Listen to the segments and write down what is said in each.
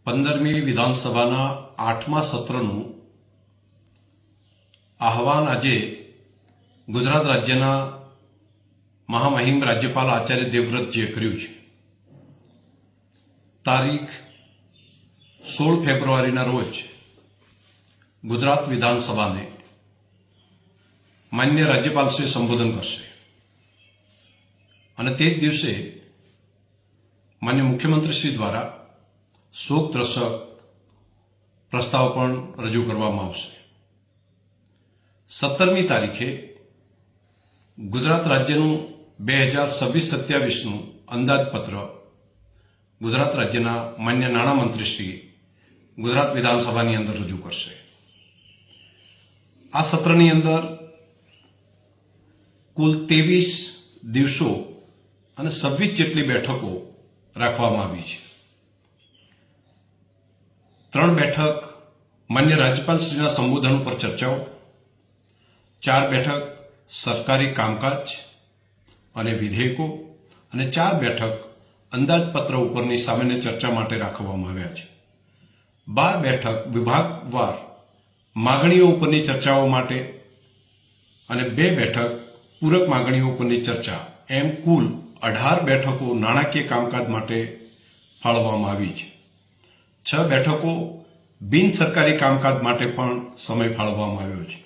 15મી વિધાનસભાના 8મા સત્રનું આહવાન આજે ગુજરાત રાજ્યના મહામહિમ રાજ્યપાલ આચાર્ય દેવવ્રતજીએ કર્યું છે. તારીખ 16 ફેબ્રુઆરીના રોજ ગુજરાત વિધાનસભાને માન્ય રાજ્યપાલશ્રી સંબોધન કરશે અને તે જ દિવસે માન્ય મુખ્યમંત્રીશ્રી દ્વારા શોકદ્રશક પ્રસ્તાવ પણ રજૂ કરવામાં આવશે. 17મી તારીખે ગુજરાત રાજ્યનું 2026-27નું અંદાજપત્ર ગુજરાત રાજ્યના માન્ય નાણામંત્રીશ્રી ગુજરાત વિધાનસભાની અંદર રજૂ કરશે. આ સત્રની અંદર કુલ 23 દિવસો અને 26 જેટલી બેઠકો રાખવામાં આવી છે. 3 બેઠક માન્ય રાજ્યપાલશ્રીના સંબોધન ઉપર ચર્ચાઓ, 4 બેઠક સરકારી કામકાજ અને વિધેયકો અને 4 બેઠક અંદાજપત્ર ઉપરની સામાન્ય ચર્ચા માટે રાખવામાં આવ્યા છે. 12 બેઠક વિભાગવાર માગણીઓ ઉપરની ચર્ચાઓ માટે અને 2 બેઠક પૂરક માગણીઓ ઉપરની ચર્ચા, એમ કુલ 18 બેઠકો નાણાકીય કામકાજ માટે ફાળવવામાં આવી છે. 6 બેઠકો બિન સરકારી કામકાજ માટે પણ સમય ફાળવવામાં આવ્યો છે.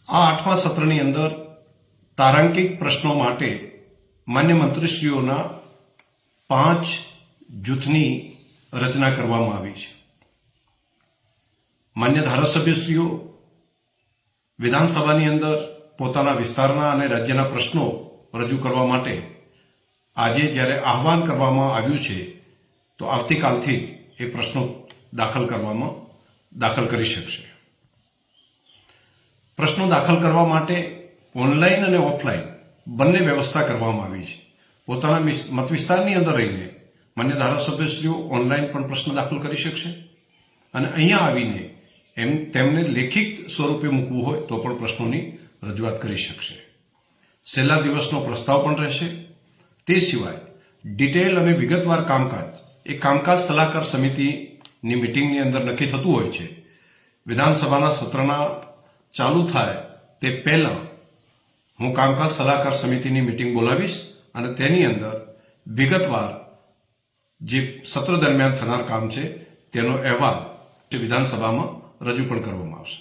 આ 8મા સત્રની અંદર તારાંકિક પ્રશ્નો માટે માન્ય મંત્રીશ્રીઓના 5 જૂથની રચના કરવામાં આવી છે. માન્ય ધારાસભ્યશ્રીઓ વિધાનસભાની અંદર પોતાના વિસ્તારના અને રાજ્યના પ્રશ્નો રજૂ કરવા માટે આજે જ્યારે આહવાન કરવામાં આવ્યું છે તો આવતીકાલથી એ પ્રશ્નો દાખલ કરી શકશે. પ્રશ્નો દાખલ કરવા માટે ઓનલાઈન અને ઓફલાઈન બંને વ્યવસ્થા કરવામાં આવી છે. પોતાના મત વિસ્તારની અંદર રહીને માન્ય ધારાસભ્યશ્રીઓ ઓનલાઈન પણ પ્રશ્ન દાખલ કરી શકશે અને અહીંયા આવીને તેમને લેખિત સ્વરૂપે મૂકવું હોય તો પણ પ્રશ્નોની રજૂઆત કરી શકશે. છેલ્લા દિવસનો પ્રસ્તાવ પણ રહેશે. તે સિવાય ડિટેલ અને વિગતવાર કામકાજ એ કામકાજ સલાહકાર સમિતિની મિટિંગની અંદર નક્કી થતું હોય છે. વિધાનસભાના સત્રના ચાલુ થાય તે પહેલા હું કામકાજ સલાહકાર સમિતિની મિટિંગ બોલાવીશ અને તેની અંદર વિગતવાર જે સત્ર દરમિયાન થનાર કામ છે તેનો અહેવાલ વિધાનસભામાં રજૂ પણ કરવામાં આવશે.